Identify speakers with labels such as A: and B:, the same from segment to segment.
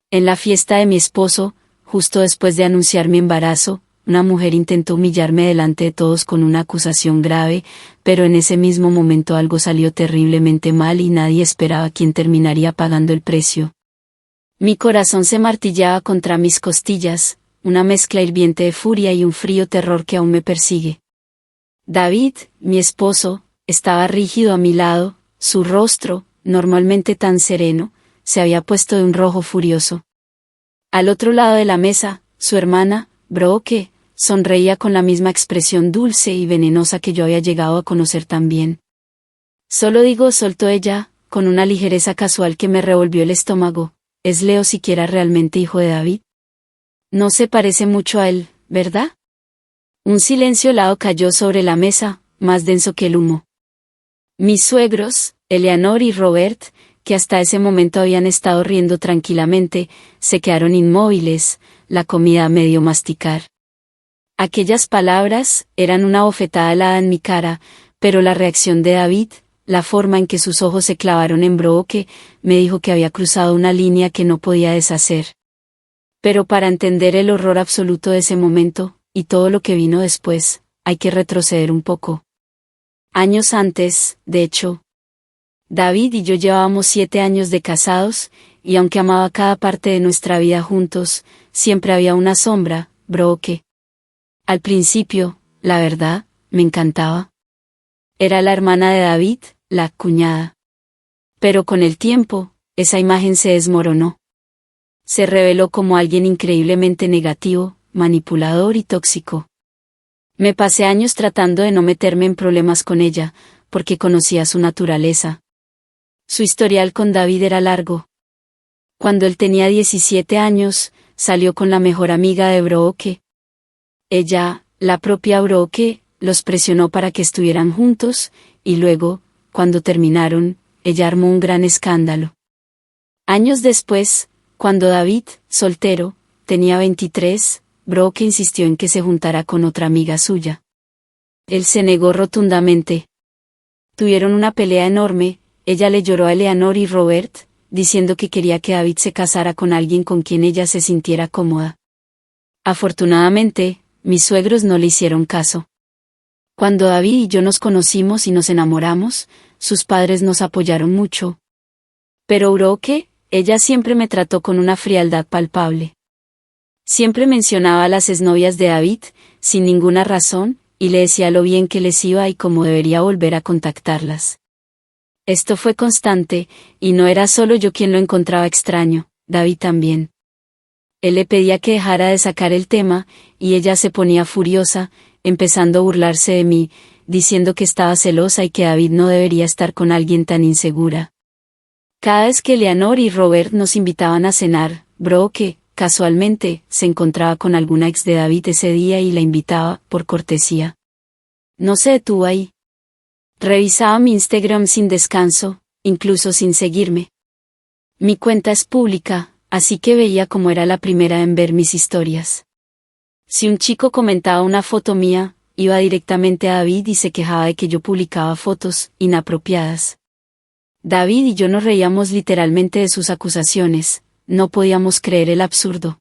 A: En la fiesta de mi esposo, justo después de anunciar mi embarazo, una mujer intentó humillarme delante de todos con una acusación grave, pero en ese mismo momento algo salió terriblemente mal y nadie esperaba quién terminaría pagando el precio. Mi corazón se martillaba contra mis costillas, una mezcla hirviente de furia y un frío terror que aún me persigue. David, mi esposo, estaba rígido a mi lado, su rostro, normalmente tan sereno, se había puesto de un rojo furioso. Al otro lado de la mesa, su hermana, Brooke, sonreía con la misma expresión dulce y venenosa que yo había llegado a conocer tan bien. Solo digo, soltó ella, con una ligereza casual que me revolvió el estómago, ¿es Leo siquiera realmente hijo de David? No se parece mucho a él, ¿verdad? Un silencio helado cayó sobre la mesa, más denso que el humo. Mis suegros, Eleanor y Robert, que hasta ese momento habían estado riendo tranquilamente, se quedaron inmóviles, la comida a medio masticar. Aquellas palabras eran una bofetada helada en mi cara, pero la reacción de David, la forma en que sus ojos se clavaron en Brooke, me dijo que había cruzado una línea que no podía deshacer. Pero para entender el horror absoluto de ese momento, y todo lo que vino después, hay que retroceder un poco. Años antes, de hecho, David y yo llevábamos 7 años de casados, y aunque amaba cada parte de nuestra vida juntos, siempre había una sombra, Brooke. Al principio, la verdad, me encantaba. Era la hermana de David, la cuñada. Pero con el tiempo, esa imagen se desmoronó. Se reveló como alguien increíblemente negativo, manipulador y tóxico. Me pasé años tratando de no meterme en problemas con ella, porque conocía su naturaleza. Su historial con David era largo. Cuando él tenía 17 años, salió con la mejor amiga de Brooke. Ella, la propia Brooke, los presionó para que estuvieran juntos, y luego, cuando terminaron, ella armó un gran escándalo. Años después, cuando David, soltero, tenía 23, Brooke insistió en que se juntara con otra amiga suya. Él se negó rotundamente. Tuvieron una pelea enorme, ella le lloró a Eleanor y Robert, diciendo que quería que David se casara con alguien con quien ella se sintiera cómoda. Afortunadamente, mis suegros no le hicieron caso. Cuando David y yo nos conocimos y nos enamoramos, sus padres nos apoyaron mucho. Pero Brooke, ella siempre me trató con una frialdad palpable. Siempre mencionaba a las exnovias de David, sin ninguna razón, y le decía lo bien que les iba y cómo debería volver a contactarlas. Esto fue constante, y no era solo yo quien lo encontraba extraño, David también. Él le pedía que dejara de sacar el tema, y ella se ponía furiosa, empezando a burlarse de mí, diciendo que estaba celosa y que David no debería estar con alguien tan insegura. Cada vez que Eleanor y Robert nos invitaban a cenar, Brooke, casualmente, se encontraba con alguna ex de David ese día y la invitaba, por cortesía. No se detuvo ahí. Revisaba mi Instagram sin descanso, incluso sin seguirme. Mi cuenta es pública, así que veía cómo era la primera en ver mis historias. Si un chico comentaba una foto mía, iba directamente a David y se quejaba de que yo publicaba fotos inapropiadas. David y yo nos reíamos literalmente de sus acusaciones, no podíamos creer el absurdo.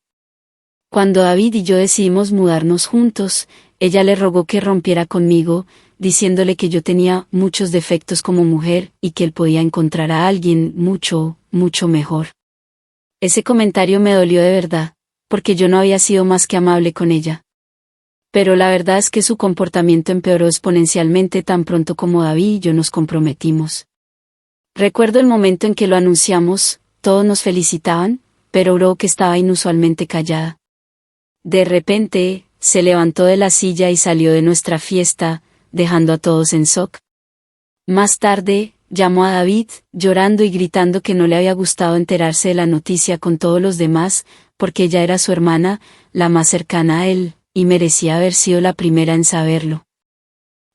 A: Cuando David y yo decidimos mudarnos juntos, ella le rogó que rompiera conmigo, diciéndole que yo tenía muchos defectos como mujer y que él podía encontrar a alguien mucho, mucho mejor. Ese comentario me dolió de verdad, porque yo no había sido más que amable con ella. Pero la verdad es que su comportamiento empeoró exponencialmente tan pronto como David y yo nos comprometimos. Recuerdo el momento en que lo anunciamos, todos nos felicitaban, pero Brooke estaba inusualmente callada. De repente, se levantó de la silla y salió de nuestra fiesta, dejando a todos en shock. Más tarde, llamó a David, llorando y gritando que no le había gustado enterarse de la noticia con todos los demás, porque ella era su hermana, la más cercana a él, y merecía haber sido la primera en saberlo.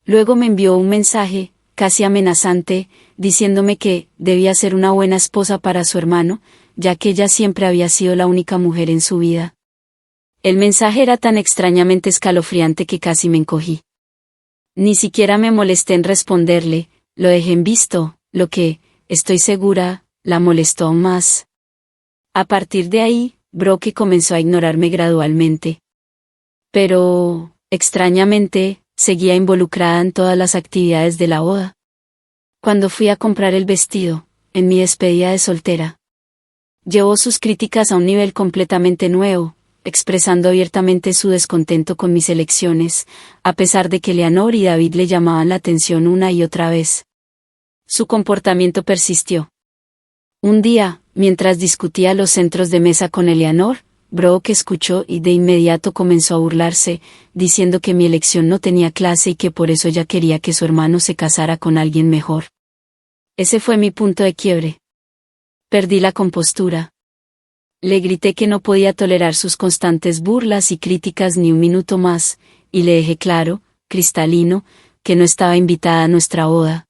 A: Luego me envió un mensaje, casi amenazante, diciéndome que debía ser una buena esposa para su hermano, ya que ella siempre había sido la única mujer en su vida. El mensaje era tan extrañamente escalofriante que casi me encogí. Ni siquiera me molesté en responderle, lo dejé en visto, lo que, estoy segura, la molestó aún más. A partir de ahí, Brooke comenzó a ignorarme gradualmente. Pero, extrañamente, seguía involucrada en todas las actividades de la boda. Cuando fui a comprar el vestido, en mi despedida de soltera, llevó sus críticas a un nivel completamente nuevo, expresando abiertamente su descontento con mis elecciones, a pesar de que Eleanor y David le llamaban la atención una y otra vez. Su comportamiento persistió. Un día, mientras discutía los centros de mesa con Eleanor, Brooke escuchó y de inmediato comenzó a burlarse, diciendo que mi elección no tenía clase y que por eso ella quería que su hermano se casara con alguien mejor. Ese fue mi punto de quiebre. Perdí la compostura. Le grité que no podía tolerar sus constantes burlas y críticas ni un minuto más, y le dejé claro, cristalino, que no estaba invitada a nuestra boda.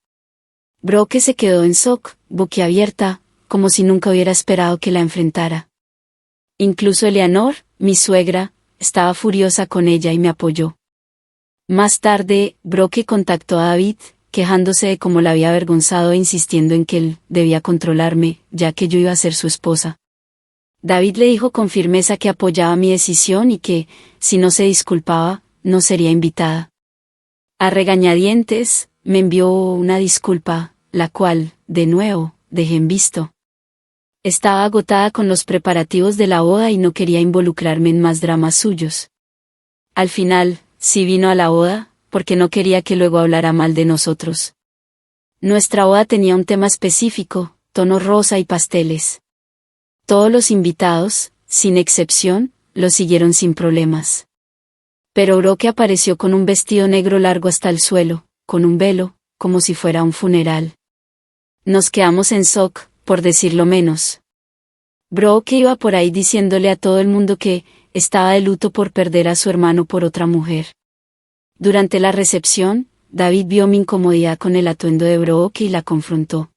A: Brooke se quedó en shock, boquiabierta, como si nunca hubiera esperado que la enfrentara. Incluso Eleanor, mi suegra, estaba furiosa con ella y me apoyó. Más tarde, Brooke contactó a David, quejándose de cómo la había avergonzado e insistiendo en que él debía controlarme, ya que yo iba a ser su esposa. David le dijo con firmeza que apoyaba mi decisión y que, si no se disculpaba, no sería invitada. A regañadientes, me envió una disculpa, la cual, de nuevo, dejé en visto. Estaba agotada con los preparativos de la boda y no quería involucrarme en más dramas suyos. Al final, sí vino a la boda, porque no quería que luego hablara mal de nosotros. Nuestra boda tenía un tema específico, tono rosa y pasteles. Todos los invitados, sin excepción, lo siguieron sin problemas. Pero Brooke apareció con un vestido negro largo hasta el suelo, con un velo, como si fuera un funeral. Nos quedamos en shock, por decirlo menos. Brooke iba por ahí diciéndole a todo el mundo que estaba de luto por perder a su hermano por otra mujer. Durante la recepción, David vio mi incomodidad con el atuendo de Brooke y la confrontó.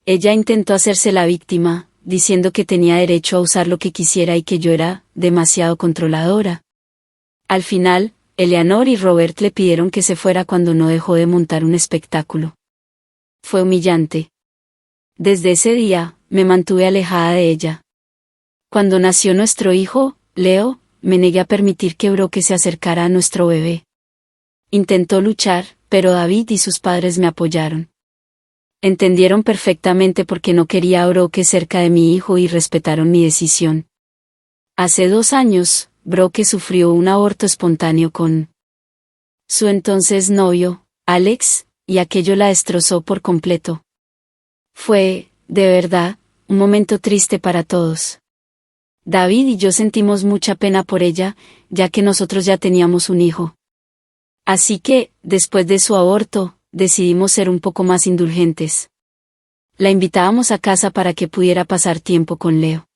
A: Ella intentó hacerse la víctima, diciendo que tenía derecho a usar lo que quisiera y que yo era demasiado controladora. Al final, Eleanor y Robert le pidieron que se fuera cuando no dejó de montar un espectáculo. Fue humillante. Desde ese día, me mantuve alejada de ella. Cuando nació nuestro hijo, Leo, me negué a permitir que Brooke se acercara a nuestro bebé. Intentó luchar, pero David y sus padres me apoyaron. Entendieron perfectamente por qué no quería a Brooke cerca de mi hijo y respetaron mi decisión. Hace 2 años, Brooke sufrió un aborto espontáneo con su entonces novio, Alex, y aquello la destrozó por completo. Fue, de verdad, un momento triste para todos. David y yo sentimos mucha pena por ella, ya que nosotros ya teníamos un hijo. Así que, después de su aborto, decidimos ser un poco más indulgentes. La invitábamos a casa para que pudiera pasar tiempo con Leo.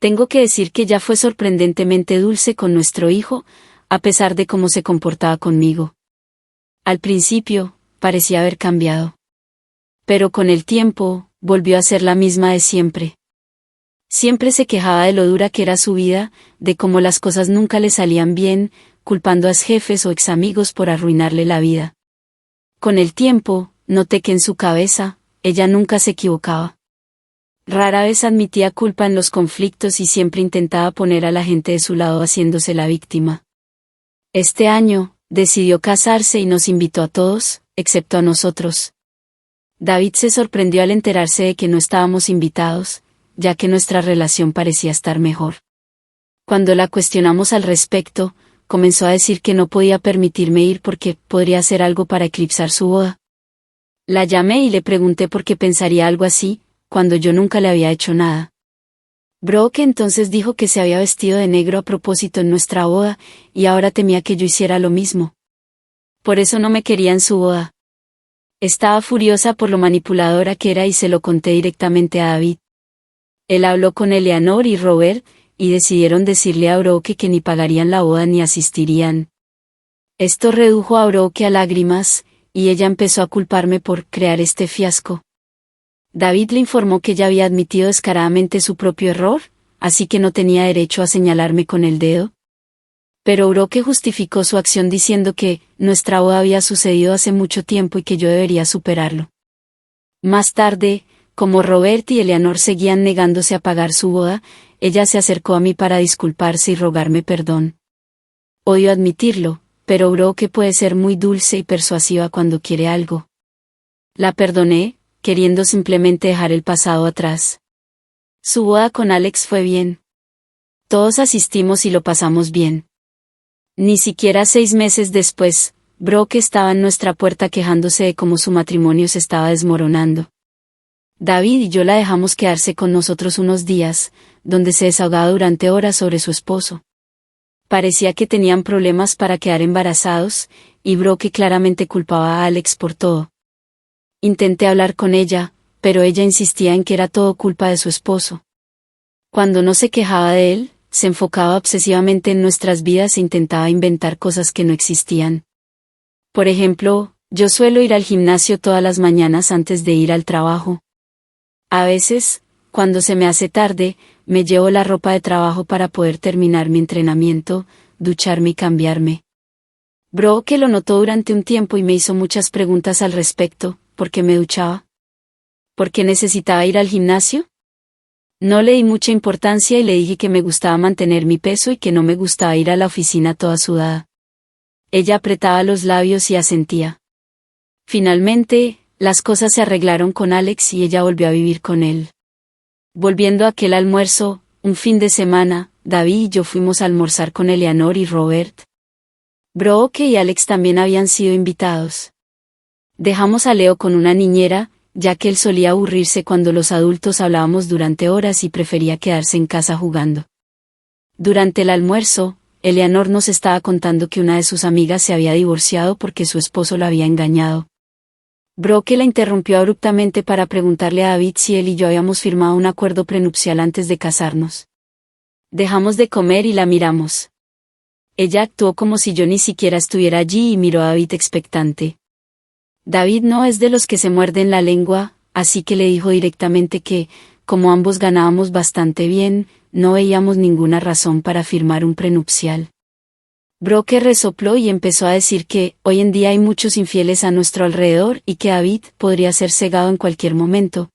A: Tengo que decir que ella fue sorprendentemente dulce con nuestro hijo, a pesar de cómo se comportaba conmigo. Al principio, parecía haber cambiado. Pero con el tiempo, volvió a ser la misma de siempre. Siempre se quejaba de lo dura que era su vida, de cómo las cosas nunca le salían bien, culpando a jefes o examigos por arruinarle la vida. Con el tiempo, noté que en su cabeza, ella nunca se equivocaba. Rara vez admitía culpa en los conflictos y siempre intentaba poner a la gente de su lado haciéndose la víctima. Este año, decidió casarse y nos invitó a todos, excepto a nosotros. David se sorprendió al enterarse de que no estábamos invitados, ya que nuestra relación parecía estar mejor. Cuando la cuestionamos al respecto, comenzó a decir que no podía permitirme ir porque podría hacer algo para eclipsar su boda. La llamé y le pregunté por qué pensaría algo así, cuando yo nunca le había hecho nada. Brooke entonces dijo que se había vestido de negro a propósito en nuestra boda, y ahora temía que yo hiciera lo mismo. Por eso no me quería en su boda. Estaba furiosa por lo manipuladora que era y se lo conté directamente a David. Él habló con Eleanor y Robert, y decidieron decirle a Brooke que ni pagarían la boda ni asistirían. Esto redujo a Brooke a lágrimas, y ella empezó a culparme por crear este fiasco. David le informó que ella había admitido descaradamente su propio error, así que no tenía derecho a señalarme con el dedo. Pero Brooke justificó su acción diciendo que nuestra boda había sucedido hace mucho tiempo y que yo debería superarlo. Más tarde, Como Robert y Eleanor seguían negándose a pagar su boda, ella se acercó a mí para disculparse y rogarme perdón. Odio admitirlo, pero Brooke puede ser muy dulce y persuasiva cuando quiere algo. La perdoné, queriendo simplemente dejar el pasado atrás. Su boda con Alex fue bien. Todos asistimos y lo pasamos bien. Ni siquiera 6 meses después, Brooke estaba en nuestra puerta quejándose de cómo su matrimonio se estaba desmoronando. David y yo la dejamos quedarse con nosotros unos días, donde se desahogaba durante horas sobre su esposo. Parecía que tenían problemas para quedar embarazados, y Brooke claramente culpaba a Alex por todo. Intenté hablar con ella, pero ella insistía en que era todo culpa de su esposo. Cuando no se quejaba de él, se enfocaba obsesivamente en nuestras vidas e intentaba inventar cosas que no existían. Por ejemplo, yo suelo ir al gimnasio todas las mañanas antes de ir al trabajo. A veces, cuando se me hace tarde, me llevo la ropa de trabajo para poder terminar mi entrenamiento, ducharme y cambiarme. Brooke lo notó durante un tiempo y me hizo muchas preguntas al respecto. ¿Por qué me duchaba? ¿Por qué necesitaba ir al gimnasio? No le di mucha importancia y le dije que me gustaba mantener mi peso y que no me gustaba ir a la oficina toda sudada. Ella apretaba los labios y asentía. Finalmente, las cosas se arreglaron con Alex y ella volvió a vivir con él. Volviendo a aquel almuerzo, un fin de semana, David y yo fuimos a almorzar con Eleanor y Robert. Brooke y Alex también habían sido invitados. Dejamos a Leo con una niñera, ya que él solía aburrirse cuando los adultos hablábamos durante horas y prefería quedarse en casa jugando. Durante el almuerzo, Eleanor nos estaba contando que una de sus amigas se había divorciado porque su esposo la había engañado. Brooke la interrumpió abruptamente para preguntarle a David si él y yo habíamos firmado un acuerdo prenupcial antes de casarnos. Dejamos de comer y la miramos. Ella actuó como si yo ni siquiera estuviera allí y miró a David expectante. David no es de los que se muerden la lengua, así que le dijo directamente que, como ambos ganábamos bastante bien, no veíamos ninguna razón para firmar un prenupcial. Brooke resopló y empezó a decir que, hoy en día hay muchos infieles a nuestro alrededor y que David podría ser cegado en cualquier momento.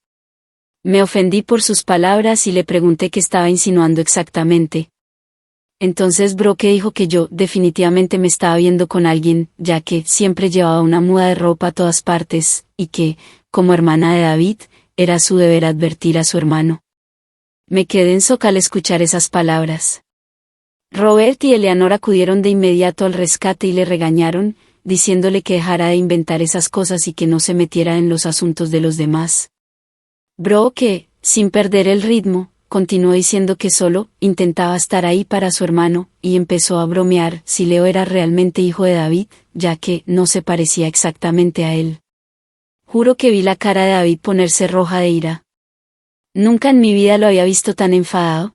A: Me ofendí por sus palabras y le pregunté qué estaba insinuando exactamente. Entonces Brooke dijo que yo definitivamente me estaba viendo con alguien, ya que siempre llevaba una muda de ropa a todas partes, y que, como hermana de David, era su deber advertir a su hermano. Me quedé en shock al escuchar esas palabras. Robert y Eleanor acudieron de inmediato al rescate y le regañaron, diciéndole que dejara de inventar esas cosas y que no se metiera en los asuntos de los demás. Brooke, sin perder el ritmo, continuó diciendo que solo intentaba estar ahí para su hermano, y empezó a bromear si Leo era realmente hijo de David, ya que no se parecía exactamente a él. Juro que vi la cara de David ponerse roja de ira. Nunca en mi vida lo había visto tan enfadado.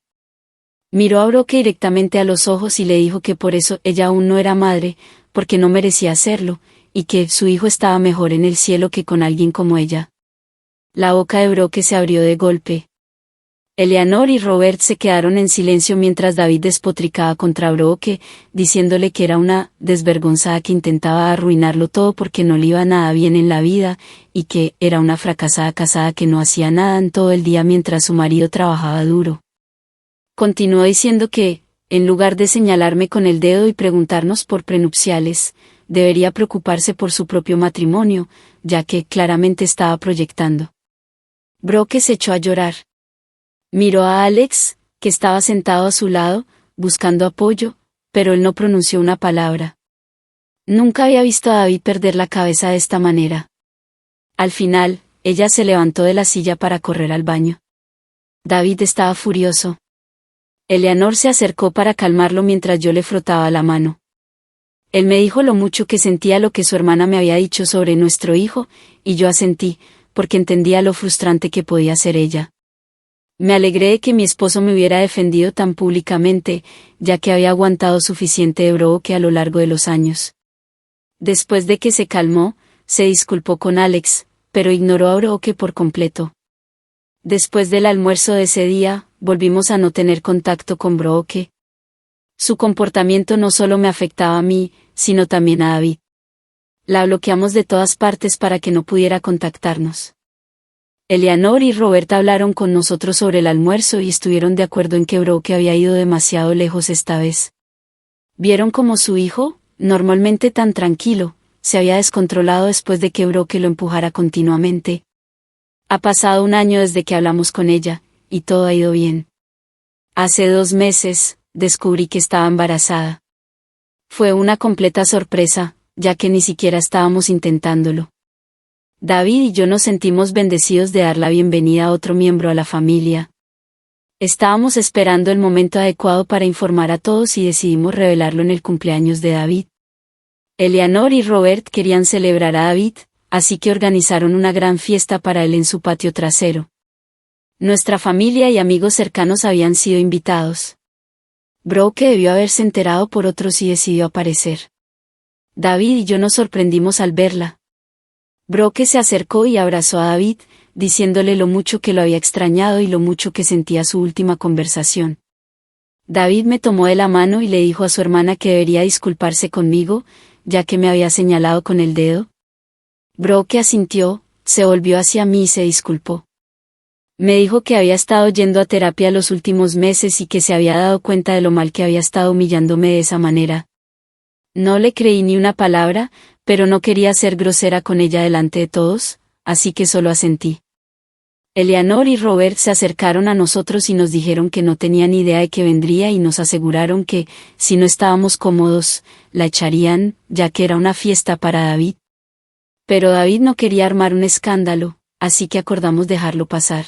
A: Miró a Brooke directamente a los ojos y le dijo que por eso ella aún no era madre, porque no merecía serlo, y que su hijo estaba mejor en el cielo que con alguien como ella. La boca de Brooke se abrió de golpe. Eleanor y Robert se quedaron en silencio mientras David despotricaba contra Brooke, diciéndole que era una desvergonzada que intentaba arruinarlo todo porque no le iba nada bien en la vida, y que era una fracasada casada que no hacía nada en todo el día mientras su marido trabajaba duro. Continuó diciendo que, en lugar de señalarme con el dedo y preguntarnos por prenupciales, debería preocuparse por su propio matrimonio, ya que claramente estaba proyectando. Brooke se echó a llorar. Miró a Alex, que estaba sentado a su lado, buscando apoyo, pero él no pronunció una palabra. Nunca había visto a David perder la cabeza de esta manera. Al final, ella se levantó de la silla para correr al baño. David estaba furioso. Eleanor se acercó para calmarlo mientras yo le frotaba la mano. Él me dijo lo mucho que sentía lo que su hermana me había dicho sobre nuestro hijo, y yo asentí, porque entendía lo frustrante que podía ser ella. Me alegré de que mi esposo me hubiera defendido tan públicamente, ya que había aguantado suficiente de Brooke a lo largo de los años. Después de que se calmó, se disculpó con Alex, pero ignoró a Brooke por completo. Después del almuerzo de ese día, volvimos a no tener contacto con Brooke. Su comportamiento no solo me afectaba a mí, sino también a David. La bloqueamos de todas partes para que no pudiera contactarnos. Eleanor y Robert hablaron con nosotros sobre el almuerzo y estuvieron de acuerdo en que Brooke había ido demasiado lejos esta vez. Vieron como su hijo, normalmente tan tranquilo, se había descontrolado después de que Brooke lo empujara continuamente. Ha pasado un año desde que hablamos con ella, y todo ha ido bien. Hace 2 meses, descubrí que estaba embarazada. Fue una completa sorpresa, ya que ni siquiera estábamos intentándolo. David y yo nos sentimos bendecidos de dar la bienvenida a otro miembro a la familia. Estábamos esperando el momento adecuado para informar a todos y decidimos revelarlo en el cumpleaños de David. Eleanor y Robert querían celebrar a David, así que organizaron una gran fiesta para él en su patio trasero. Nuestra familia y amigos cercanos habían sido invitados. Brooke debió haberse enterado por otros y decidió aparecer. David y yo nos sorprendimos al verla. Brooke se acercó y abrazó a David, diciéndole lo mucho que lo había extrañado y lo mucho que sentía su última conversación. David me tomó de la mano y le dijo a su hermana que debería disculparse conmigo, ya que me había señalado con el dedo. Brooke asintió, se volvió hacia mí y se disculpó. Me dijo que había estado yendo a terapia los últimos meses y que se había dado cuenta de lo mal que había estado humillándome de esa manera. No le creí ni una palabra, pero no quería ser grosera con ella delante de todos, así que solo asentí. Eleanor y Robert se acercaron a nosotros y nos dijeron que no tenían idea de que vendría y nos aseguraron que, si no estábamos cómodos, la echarían, ya que era una fiesta para David. Pero David no quería armar un escándalo, así que acordamos dejarlo pasar.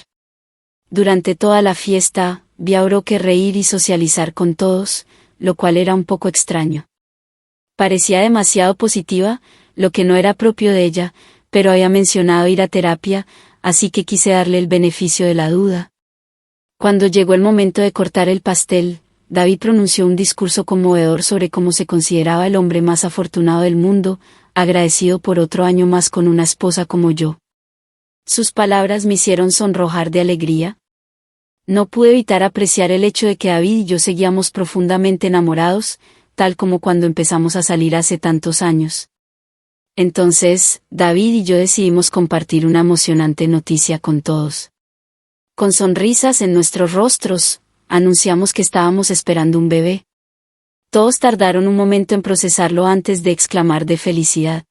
A: Durante toda la fiesta, vi a Brooke reír y socializar con todos, lo cual era un poco extraño. Parecía demasiado positiva, lo que no era propio de ella, pero había mencionado ir a terapia, así que quise darle el beneficio de la duda. Cuando llegó el momento de cortar el pastel, David pronunció un discurso conmovedor sobre cómo se consideraba el hombre más afortunado del mundo, agradecido por otro año más con una esposa como yo. Sus palabras me hicieron sonrojar de alegría. No pude evitar apreciar el hecho de que David y yo seguíamos profundamente enamorados, tal como cuando empezamos a salir hace tantos años. Entonces, David y yo decidimos compartir una emocionante noticia con todos. Con sonrisas en nuestros rostros, anunciamos que estábamos esperando un bebé. Todos tardaron un momento en procesarlo antes de exclamar de felicidad.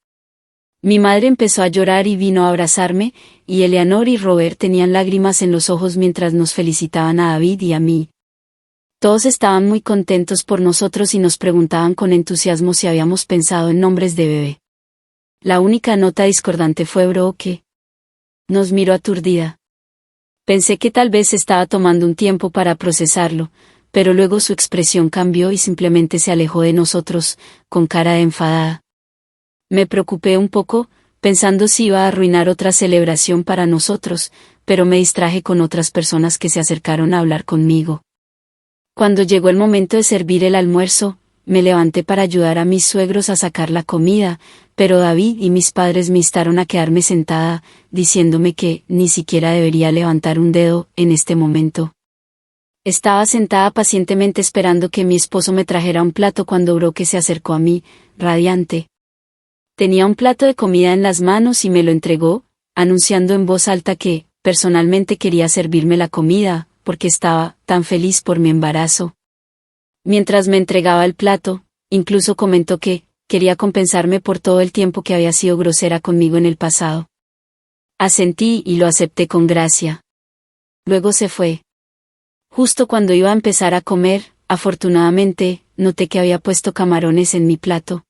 A: Mi madre empezó a llorar y vino a abrazarme, y Eleanor y Robert tenían lágrimas en los ojos mientras nos felicitaban a David y a mí. Todos estaban muy contentos por nosotros y nos preguntaban con entusiasmo si habíamos pensado en nombres de bebé. La única nota discordante fue Brooke. Nos miró aturdida. Pensé que tal vez estaba tomando un tiempo para procesarlo, pero luego su expresión cambió y simplemente se alejó de nosotros, con cara de enfadada. Me preocupé un poco, pensando si iba a arruinar otra celebración para nosotros, pero me distraje con otras personas que se acercaron a hablar conmigo. Cuando llegó el momento de servir el almuerzo, me levanté para ayudar a mis suegros a sacar la comida, pero David y mis padres me instaron a quedarme sentada, diciéndome que ni siquiera debería levantar un dedo en este momento. Estaba sentada pacientemente esperando que mi esposo me trajera un plato cuando Brooke se acercó a mí, radiante. Tenía un plato de comida en las manos y me lo entregó, anunciando en voz alta que, personalmente quería servirme la comida, porque estaba tan feliz por mi embarazo. Mientras me entregaba el plato, incluso comentó que quería compensarme por todo el tiempo que había sido grosera conmigo en el pasado. Asentí y lo acepté con gracia. Luego se fue. Justo cuando iba a empezar a comer, afortunadamente, noté que había puesto camarones en mi plato.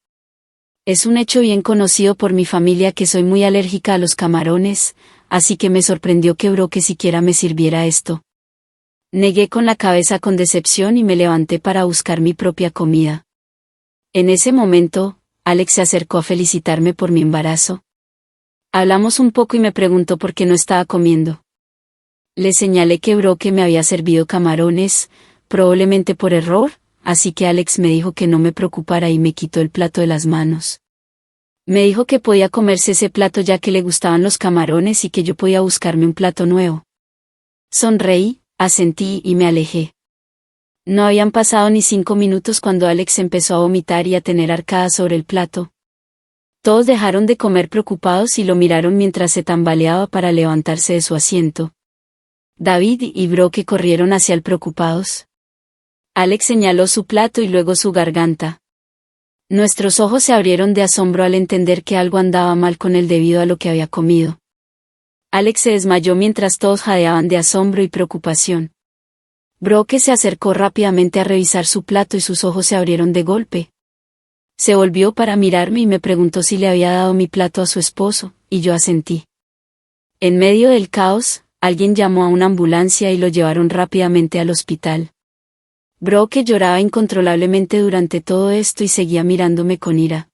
A: Es un hecho bien conocido por mi familia que soy muy alérgica a los camarones, así que me sorprendió que Brooke siquiera me sirviera esto. Negué con la cabeza con decepción y me levanté para buscar mi propia comida. En ese momento, Alex se acercó a felicitarme por mi embarazo. Hablamos un poco y me preguntó por qué no estaba comiendo. Le señalé que Brooke me había servido camarones, probablemente por error, así que Alex me dijo que no me preocupara y me quitó el plato de las manos. Me dijo que podía comerse ese plato ya que le gustaban los camarones y que yo podía buscarme un plato nuevo. Sonreí, asentí y me alejé. No habían pasado ni 5 minutos cuando Alex empezó a vomitar y a tener arcadas sobre el plato. Todos dejaron de comer preocupados y lo miraron mientras se tambaleaba para levantarse de su asiento. David y Brooke corrieron hacia él preocupados. Alex señaló su plato y luego su garganta. Nuestros ojos se abrieron de asombro al entender que algo andaba mal con él debido a lo que había comido. Alex se desmayó mientras todos jadeaban de asombro y preocupación. Brooke se acercó rápidamente a revisar su plato y sus ojos se abrieron de golpe. Se volvió para mirarme y me preguntó si le había dado mi plato a su esposo, y yo asentí. En medio del caos, alguien llamó a una ambulancia y lo llevaron rápidamente al hospital. Brooke lloraba incontrolablemente durante todo esto y seguía mirándome con ira.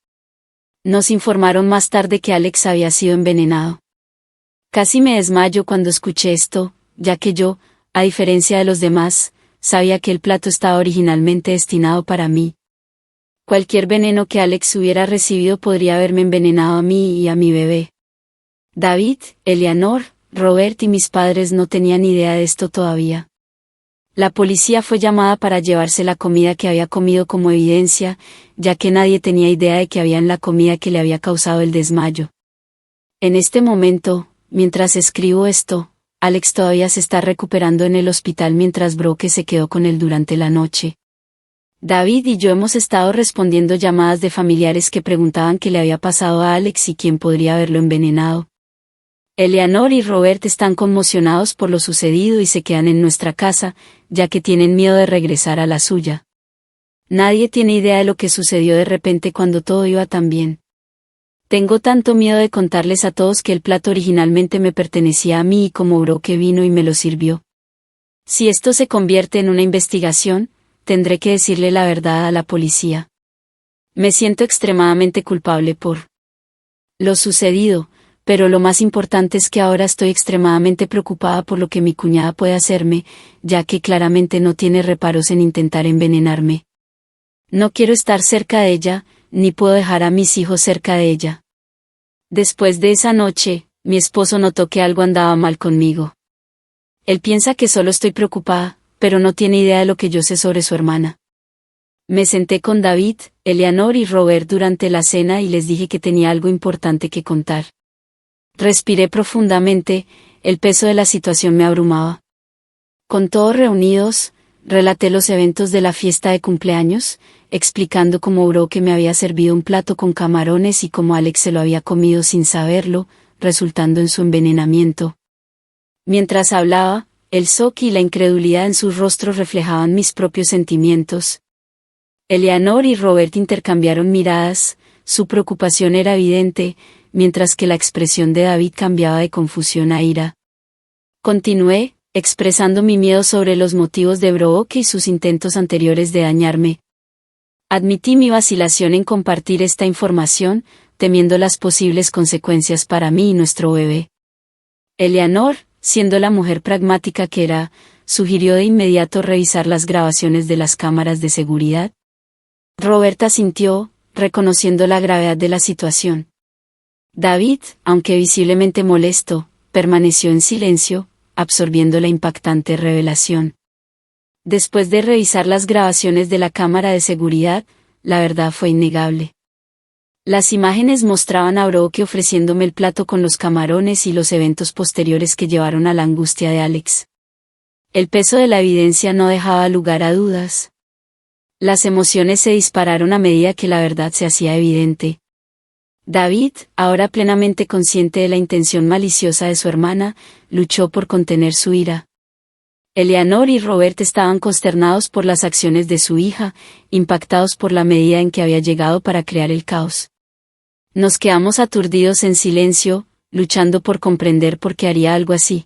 A: Nos informaron más tarde que Alex había sido envenenado. Casi me desmayo cuando escuché esto, ya que yo, a diferencia de los demás, sabía que el plato estaba originalmente destinado para mí. Cualquier veneno que Alex hubiera recibido podría haberme envenenado a mí y a mi bebé. David, Eleanor, Robert y mis padres no tenían idea de esto todavía. La policía fue llamada para llevarse la comida que había comido como evidencia, ya que nadie tenía idea de que había en la comida que le había causado el desmayo. En este momento, mientras escribo esto, Alex todavía se está recuperando en el hospital mientras Brooke se quedó con él durante la noche. David y yo hemos estado respondiendo llamadas de familiares que preguntaban qué le había pasado a Alex y quién podría haberlo envenenado. Eleanor y Robert están conmocionados por lo sucedido y se quedan en nuestra casa, ya que tienen miedo de regresar a la suya. Nadie tiene idea de lo que sucedió de repente cuando todo iba tan bien. Tengo tanto miedo de contarles a todos que el plato originalmente me pertenecía a mí y como Brooke vino y me lo sirvió. Si esto se convierte en una investigación, tendré que decirle la verdad a la policía. Me siento extremadamente culpable por lo sucedido, pero lo más importante es que ahora estoy extremadamente preocupada por lo que mi cuñada puede hacerme, ya que claramente no tiene reparos en intentar envenenarme. No quiero estar cerca de ella, ni puedo dejar a mis hijos cerca de ella. Después de esa noche, mi esposo notó que algo andaba mal conmigo. Él piensa que solo estoy preocupada, pero no tiene idea de lo que yo sé sobre su hermana. Me senté con David, Eleanor y Robert durante la cena y les dije que tenía algo importante que contar. Respiré profundamente, el peso de la situación me abrumaba. Con todos reunidos, relaté los eventos de la fiesta de cumpleaños, explicando cómo Brooke me había servido un plato con camarones y cómo Alex se lo había comido sin saberlo, resultando en su envenenamiento. Mientras hablaba, el shock y la incredulidad en sus rostros reflejaban mis propios sentimientos. Eleanor y Robert intercambiaron miradas, su preocupación era evidente, mientras que la expresión de David cambiaba de confusión a ira. Continué, expresando mi miedo sobre los motivos de Brooke y sus intentos anteriores de dañarme. Admití mi vacilación en compartir esta información, temiendo las posibles consecuencias para mí y nuestro bebé. Eleanor, siendo la mujer pragmática que era, sugirió de inmediato revisar las grabaciones de las cámaras de seguridad. Robert asintió, reconociendo la gravedad de la situación. David, aunque visiblemente molesto, permaneció en silencio, absorbiendo la impactante revelación. Después de revisar las grabaciones de la cámara de seguridad, la verdad fue innegable. Las imágenes mostraban a Brooke ofreciéndome el plato con los camarones y los eventos posteriores que llevaron a la angustia de Alex. El peso de la evidencia no dejaba lugar a dudas. Las emociones se dispararon a medida que la verdad se hacía evidente. David, ahora plenamente consciente de la intención maliciosa de su hermana, luchó por contener su ira. Eleanor y Robert estaban consternados por las acciones de su hija, impactados por la medida en que había llegado para crear el caos. Nos quedamos aturdidos en silencio, luchando por comprender por qué haría algo así.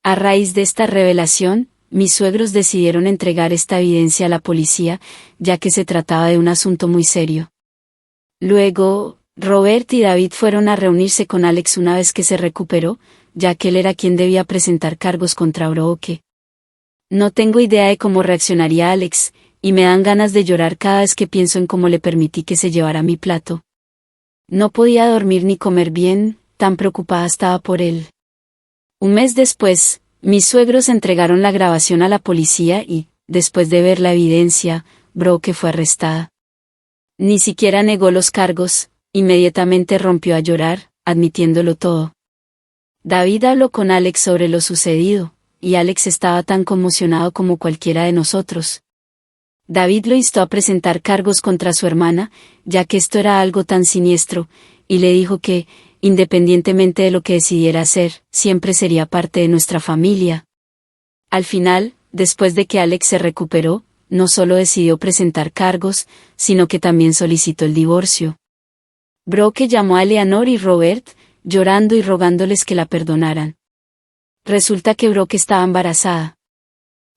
A: A raíz de esta revelación, mis suegros decidieron entregar esta evidencia a la policía, ya que se trataba de un asunto muy serio. Luego, Robert y David fueron a reunirse con Alex una vez que se recuperó, ya que él era quien debía presentar cargos contra Brooke. No tengo idea de cómo reaccionaría Alex, y me dan ganas de llorar cada vez que pienso en cómo le permití que se llevara mi plato. No podía dormir ni comer bien, tan preocupada estaba por él. Un mes después, mis suegros entregaron la grabación a la policía y, después de ver la evidencia, Brooke fue arrestada. Ni siquiera negó los cargos, Inmediatamente rompió a llorar, admitiéndolo todo. David habló con Alex sobre lo sucedido, y Alex estaba tan conmocionado como cualquiera de nosotros. David lo instó a presentar cargos contra su hermana, ya que esto era algo tan siniestro, y le dijo que, independientemente de lo que decidiera hacer, siempre sería parte de nuestra familia. Al final, después de que Alex se recuperó, no solo decidió presentar cargos, sino que también solicitó el divorcio. Brooke llamó a Eleanor y Robert, llorando y rogándoles que la perdonaran. Resulta que Brooke estaba embarazada.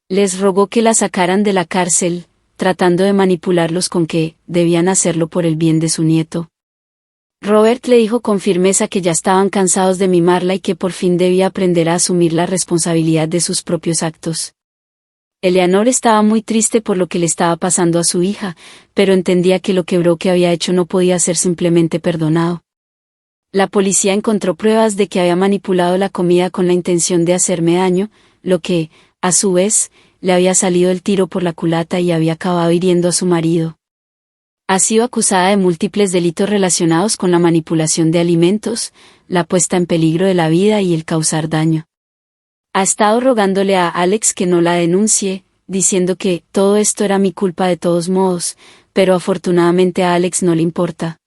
A: Les rogó que la sacaran de la cárcel, tratando de manipularlos con que debían hacerlo por el bien de su nieto. Robert le dijo con firmeza que ya estaban cansados de mimarla y que por fin debía aprender a asumir la responsabilidad de sus propios actos. Eleanor estaba muy triste por lo que le estaba pasando a su hija, pero entendía que lo que Brooke había hecho no podía ser simplemente perdonado. La policía encontró pruebas de que había manipulado la comida con la intención de hacerme daño, lo que, a su vez, le había salido el tiro por la culata y había acabado hiriendo a su marido. Ha sido acusada de múltiples delitos relacionados con la manipulación de alimentos, la puesta en peligro de la vida y el causar daño. Ha estado rogándole a Alex que no la denuncie, diciendo que todo esto era mi culpa de todos modos, pero afortunadamente a Alex no le importa.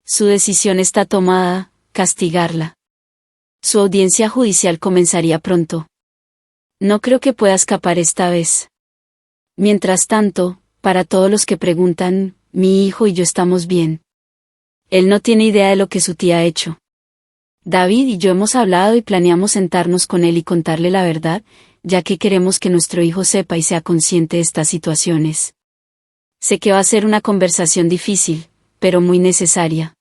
A: Su decisión está tomada, castigarla. Su audiencia judicial comenzaría pronto. No creo que pueda escapar esta vez. Mientras tanto, para todos los que preguntan, mi hijo y yo estamos bien. Él no tiene idea de lo que su tía ha hecho. David y yo hemos hablado y planeamos sentarnos con él y contarle la verdad, ya que queremos que nuestro hijo sepa y sea consciente de estas situaciones. Sé que va a ser una conversación difícil, pero muy necesaria.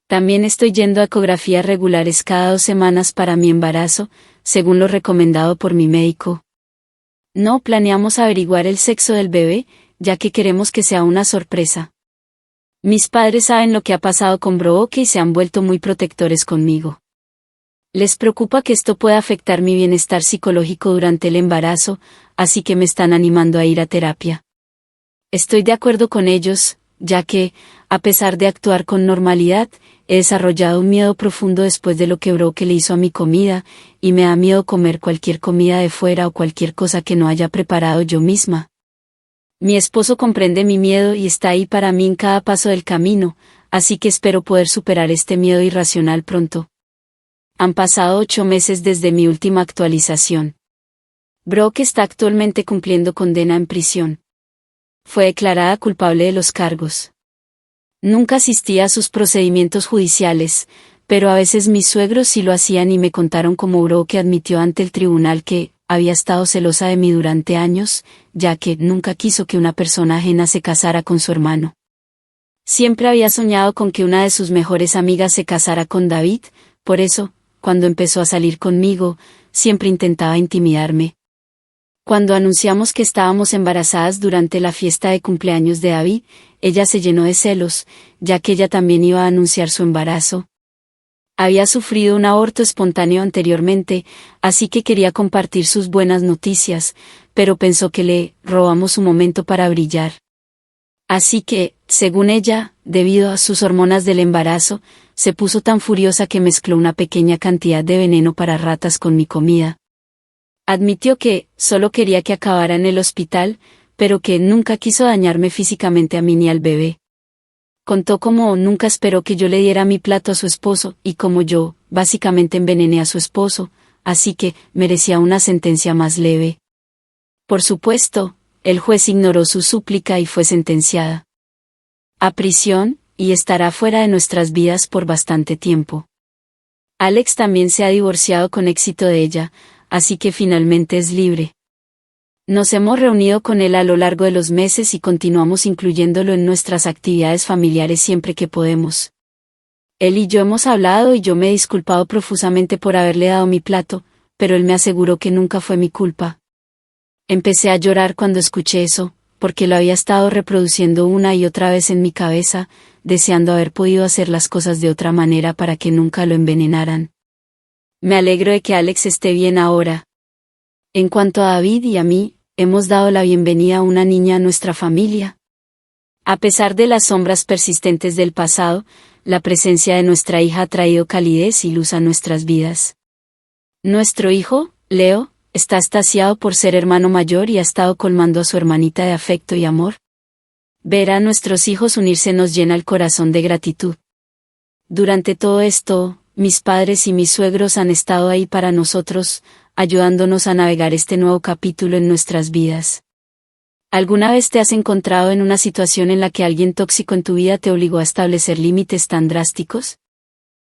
A: También estoy yendo a ecografías regulares cada 2 semanas para mi embarazo, según lo recomendado por mi médico. No planeamos averiguar el sexo del bebé, ya que queremos que sea una sorpresa. Mis padres saben lo que ha pasado con Brooke y se han vuelto muy protectores conmigo. Les preocupa que esto pueda afectar mi bienestar psicológico durante el embarazo, así que me están animando a ir a terapia. Estoy de acuerdo con ellos, ya que, a pesar de actuar con normalidad, he desarrollado un miedo profundo después de lo que Brooke le hizo a mi comida, y me da miedo comer cualquier comida de fuera o cualquier cosa que no haya preparado yo misma. Mi esposo comprende mi miedo y está ahí para mí en cada paso del camino, así que espero poder superar este miedo irracional pronto. Han pasado 8 meses desde mi última actualización. Brooke está actualmente cumpliendo condena en prisión. Fue declarada culpable de los cargos. Nunca asistí a sus procedimientos judiciales, pero a veces mis suegros sí lo hacían y me contaron cómo Brooke admitió ante el tribunal que había estado celosa de mí durante años, ya que nunca quiso que una persona ajena se casara con su hermano. Siempre había soñado con que una de sus mejores amigas se casara con David, por eso, cuando empezó a salir conmigo, siempre intentaba intimidarme. Cuando anunciamos que estábamos embarazadas durante la fiesta de cumpleaños de David, ella se llenó de celos, ya que ella también iba a anunciar su embarazo. Había sufrido un aborto espontáneo anteriormente, así que quería compartir sus buenas noticias, pero pensó que le robamos su momento para brillar. Así que, según ella, debido a sus hormonas del embarazo, se puso tan furiosa que mezcló una pequeña cantidad de veneno para ratas con mi comida. Admitió que solo quería que acabara en el hospital, pero que nunca quiso dañarme físicamente a mí ni al bebé. Contó cómo nunca esperó que yo le diera mi plato a su esposo, y cómo yo, básicamente envenené a su esposo, así que merecía una sentencia más leve. Por supuesto, el juez ignoró su súplica y fue sentenciada a prisión, y estará fuera de nuestras vidas por bastante tiempo. Alex también se ha divorciado con éxito de ella, así que finalmente es libre. Nos hemos reunido con él a lo largo de los meses y continuamos incluyéndolo en nuestras actividades familiares siempre que podemos. Él y yo hemos hablado y yo me he disculpado profusamente por haberle dado mi plato, pero él me aseguró que nunca fue mi culpa. Empecé a llorar cuando escuché eso, porque lo había estado reproduciendo una y otra vez en mi cabeza, deseando haber podido hacer las cosas de otra manera para que nunca lo envenenaran. Me alegro de que Alex esté bien ahora. En cuanto a David y a mí, hemos dado la bienvenida a una niña a nuestra familia. A pesar de las sombras persistentes del pasado, la presencia de nuestra hija ha traído calidez y luz a nuestras vidas. Nuestro hijo, Leo, está extasiado por ser hermano mayor y ha estado colmando a su hermanita de afecto y amor. Ver a nuestros hijos unirse nos llena el corazón de gratitud. Durante todo esto, mis padres y mis suegros han estado ahí para nosotros, ayudándonos a navegar este nuevo capítulo en nuestras vidas. ¿Alguna vez te has encontrado en una situación en la que alguien tóxico en tu vida te obligó a establecer límites tan drásticos?